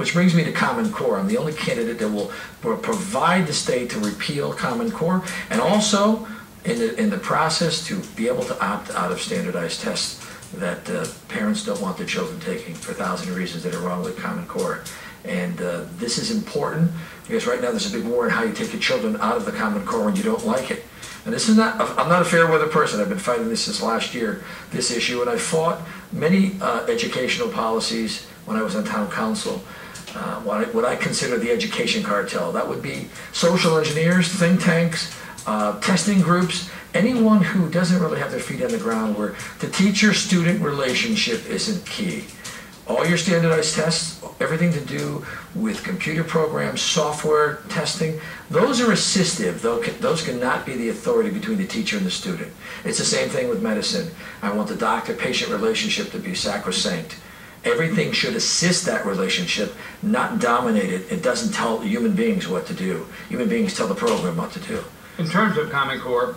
which brings me to Common Core. I'm the only candidate that will provide the state to repeal Common Core, and also in the process to be able to opt out of standardized tests that parents don't want their children taking for 1,000 reasons that are wrong with Common Core. And this is important because right now there's a big war on how you take your children out of the Common Core when you don't like it. And this is not, I'm not a fair weather person. I've been fighting this since last year, this issue, and I fought many educational policies when I was on town council. What I consider the education cartel. That would be social engineers, think tanks, testing groups, anyone who doesn't really have their feet on the ground where the teacher-student relationship isn't key. All your standardized tests, everything to do with computer programs, software testing, those are assistive. Those cannot be the authority between the teacher and the student. It's the same thing with medicine. I want the doctor-patient relationship to be sacrosanct. Everything should assist that relationship, not dominate it. It doesn't tell human beings what to do. Human beings tell the program what to do. In terms of Common Core,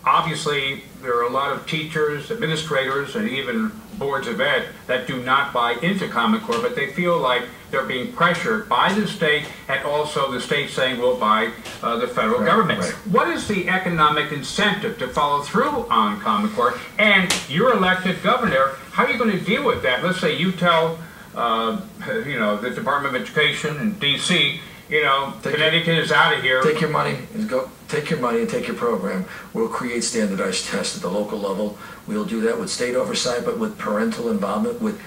obviously there are a lot of teachers, administrators, and even boards of ed that do not buy into Common Core, but they feel like they're being pressured by the state, and also the state saying we'll buy the federal government. Right. What is the economic incentive to follow through on Common Core? And you're elected governor, how are you going to deal with that? Let's say you tell the Department of Education in D.C., Connecticut is out of here. Take your money and go. Take your money and take your program. We'll create standardized tests at the local level. We'll do that with state oversight, but with parental involvement, with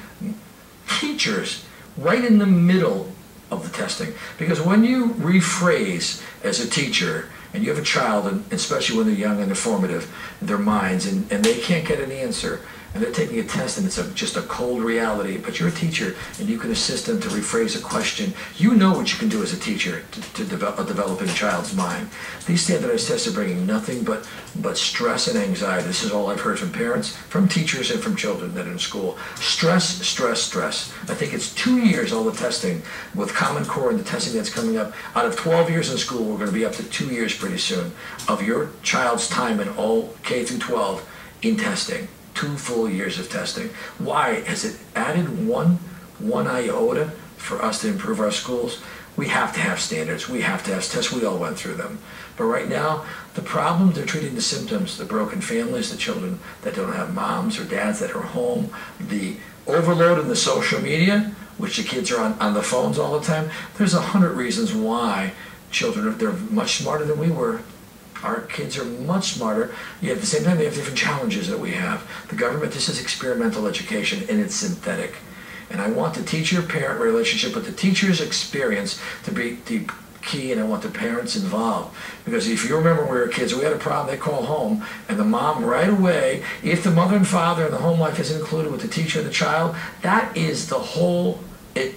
teachers right in the middle of the testing. Because when you rephrase as a teacher, and you have a child, and especially when they're young and they're formative, their minds, and they can't get an answer, and they're taking a test and it's just a cold reality, but you're a teacher and you can assist them to rephrase a question. You know what you can do as a teacher to develop a developing child's mind. These standardized tests are bringing nothing but stress and anxiety. This is all I've heard from parents, from teachers, and from children that are in school. Stress, stress, stress. I think it's 2 years, all the testing with Common Core and the testing that's coming up. Out of 12 years in school, we're going to be up to 2 years pretty soon of your child's time in all K through 12 in testing. 2 full years of testing. Why? Has it added one iota for us to improve our schools? We have to have standards. We have to have tests. We all went through them. But right now, the problem, they're treating the symptoms, the broken families, the children that don't have moms or dads that are home, the overload in the social media, which the kids are on the phones all the time. There's 100 reasons why children, they're much smarter than we were. Our kids are much smarter, yet at the same time they have different challenges that we have. The government, this is experimental education and it's synthetic. And I want the teacher-parent relationship with the teacher's experience to be the key, and I want the parents involved. Because if you remember when we were kids, we had a problem, they call home, and the mom right away, if the mother and father and the home life is included with the teacher and the child, that is the whole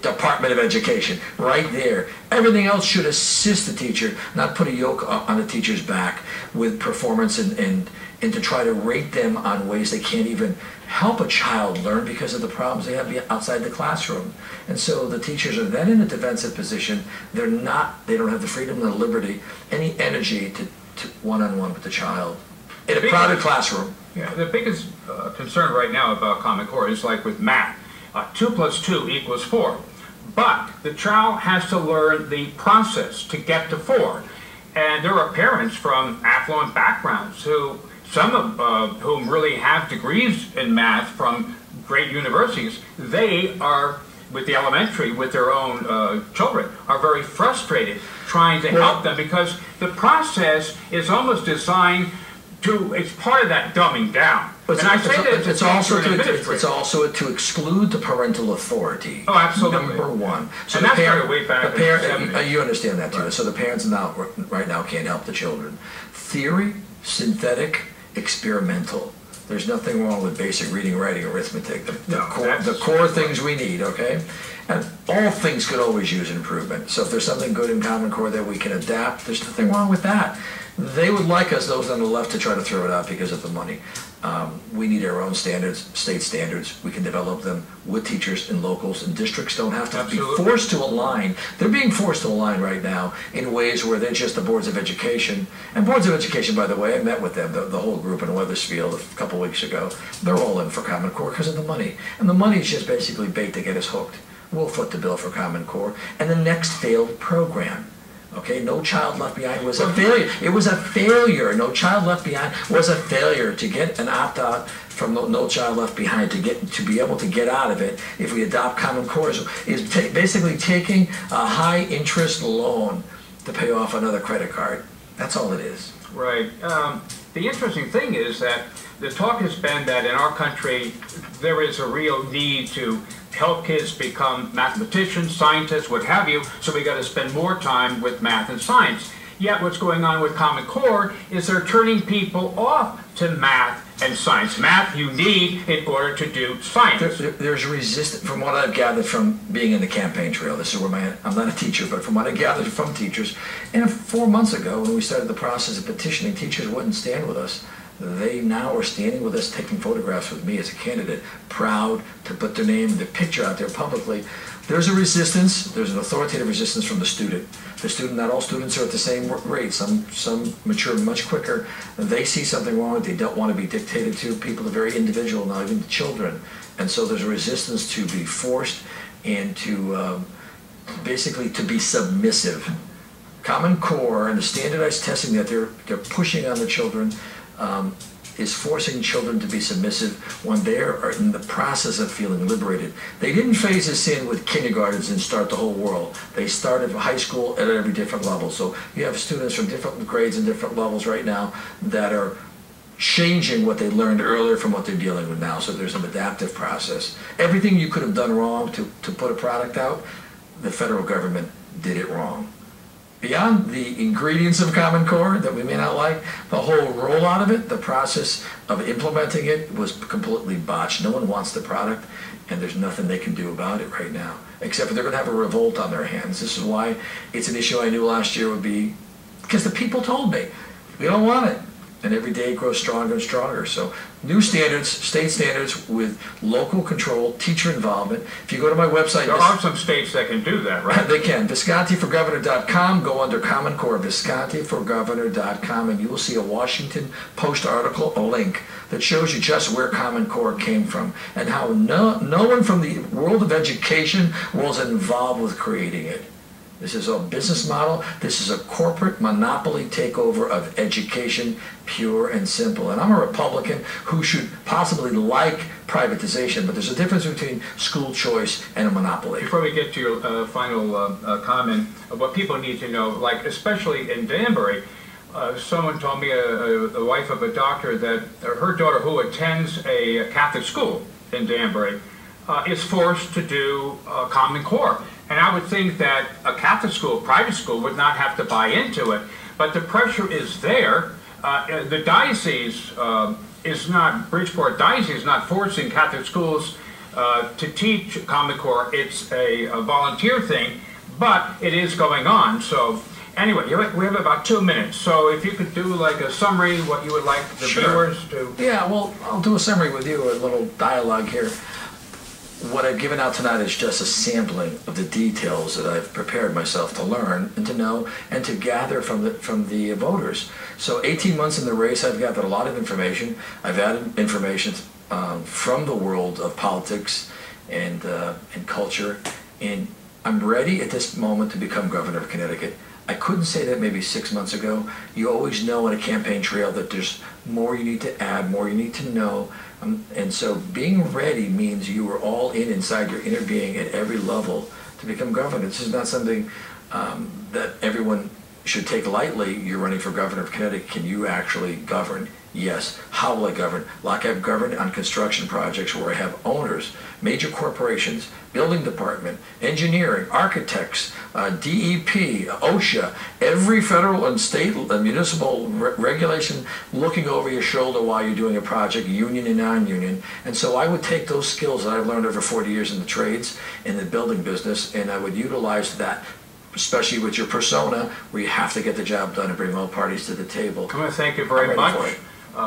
Department of Education, right there. Everything else should assist the teacher, not put a yoke on the teacher's back with performance and to try to rate them on ways they can't even help a child learn because of the problems they have outside the classroom. And so the teachers are then in a defensive position. They don't have the freedom and the liberty, any energy to one-on-one with the child in a crowded classroom. Yeah, the biggest concern right now about Common Core is like with math. 2 + 2 = 4. But the child has to learn the process to get to 4. And there are parents from affluent backgrounds who, some of whom really have degrees in math from great universities. They are, with the elementary, with their own children, are very frustrated trying to help them because the process is almost designed to, it's part of that dumbing down. But and I say that it's also to exclude the parental authority. Oh, absolutely. Number one. So and the that's started way back in the 70s. You understand that too. Right. So the parents right now can't help the children. Theory, synthetic, experimental. There's nothing wrong with basic reading, writing, arithmetic. The core things we need, okay? And all things could always use improvement. So if there's something good in Common Core that we can adapt, there's nothing wrong with that. They would like us, those on the left, to try to throw it out because of the money. We need our own standards, state standards. We can develop them with teachers and locals, and districts don't have to be forced to align. They're being forced to align right now in ways where they're just the boards of education. And boards of education, by the way, I met with them, the whole group in Wethersfield a couple weeks ago. They're all in for Common Core because of the money. And the money is just basically bait to get us hooked. we'll foot the bill for Common Core. And the next failed program. Okay, No Child Left Behind was a failure. It was a failure. No Child Left Behind was a failure. To get an opt-out from No Child Left Behind, to be able to get out of it, if we adopt Common Core, is basically taking a high-interest loan to pay off another credit card. That's all it is. Right. The interesting thing is that the talk has been that in our country there is a real need to help kids become mathematicians, scientists, what have you, so we got to spend more time with math and science. Yet what's going on with Common Core is they're turning people off to math and science. Math you need in order to do science. There's resistance, from what I've gathered from being in the campaign trail. This is where I'm not a teacher, but from what I gathered from teachers, and 4 months ago when we started the process of petitioning, teachers wouldn't stand with us. They now are standing with us, taking photographs with me as a candidate, proud to put their name and their picture out there publicly. There's a resistance. There's an authoritative resistance from the student. The student, not all students are at the same rate. Some mature much quicker. They see something wrong. They don't want to be dictated to. People are very individual now, even children. And so there's a resistance to be forced and to basically to be submissive. Common Core and the standardized testing that they're pushing on the children is forcing children to be submissive when they are in the process of feeling liberated. They didn't phase this in with kindergartens and start the whole world. They started high school at every different level. So you have students from different grades and different levels right now that are changing what they learned earlier from what they're dealing with now. So there's an adaptive process. Everything you could have done wrong to put a product out, the federal government did it wrong. Beyond the ingredients of Common Core that we may not like, the whole rollout of it, the process of implementing it was completely botched. No one wants the product, and there's nothing they can do about it right now, except for they're going to have a revolt on their hands. This is why it's an issue I knew last year would be, because the people told me, we don't want it. And every day it grows stronger and stronger. So new standards, state standards with local control, teacher involvement. If you go to my website... There are some states that can do that, right? They can. ViscontiForGovernor.com. Go under Common Core, ViscontiForGovernor.com, and you will see a Washington Post article, a link, that shows you just where Common Core came from and how no one from the world of education was involved with creating it. This is a business model. This is a corporate monopoly takeover of education, pure and simple. And I'm a Republican who should possibly like privatization, but there's a difference between school choice and a monopoly. Before we get to your final comment, what people need to know, like especially in Danbury, someone told me, the wife of a doctor, that her daughter, who attends a Catholic school in Danbury, is forced to do Common Core. And I would think that a Catholic school, private school, would not have to buy into it. But the pressure is there. The diocese is not, Bridgeport Diocese is not forcing Catholic schools to teach Common Core. It's a volunteer thing, but it is going on. So anyway, we have about 2 minutes. So if you could do like a summary, what you would like the viewers to... Yeah, well, I'll do a summary with you, a little dialogue here. What I've given out tonight is just a sampling of the details that I've prepared myself to learn and to know and to gather from the voters. So 18 months in the race, I've gathered a lot of information. I've added information from the world of politics and culture, and I'm ready at this moment to become governor of Connecticut. I couldn't say that maybe 6 months ago. You always know in a campaign trail that there's more you need to add, more you need to know. And so being ready means you are all inside your inner being at every level to become governor. This is not something that everyone should take lightly. You're running for governor of Connecticut. Can you actually govern? Yes. How will I govern? Like I've governed on construction projects where I have owners, major corporations, building department, engineering, architects, DEP, OSHA, every federal and state and municipal regulation looking over your shoulder while you're doing a project, union and non-union. And so I would take those skills that I've learned over 40 years in the trades, in the building business, and I would utilize that, especially with your persona, where you have to get the job done and bring all parties to the table. I want to thank you very much.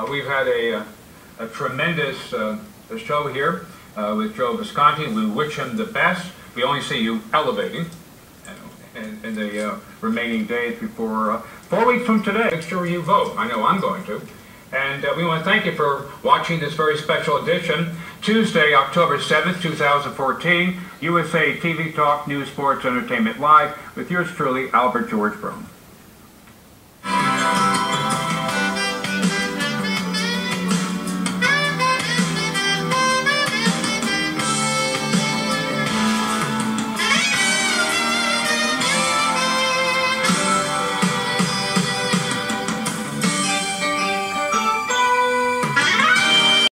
We've had a tremendous show here with Joe Visconti. We wish him the best. We only see you elevating in the remaining days before 4 weeks from today. Make sure you vote. I know I'm going to. And we want to thank you for watching this very special edition. Tuesday, October 7th, 2014, USA TV Talk, News, Sports, Entertainment Live, with yours truly, Albert George Bruhn.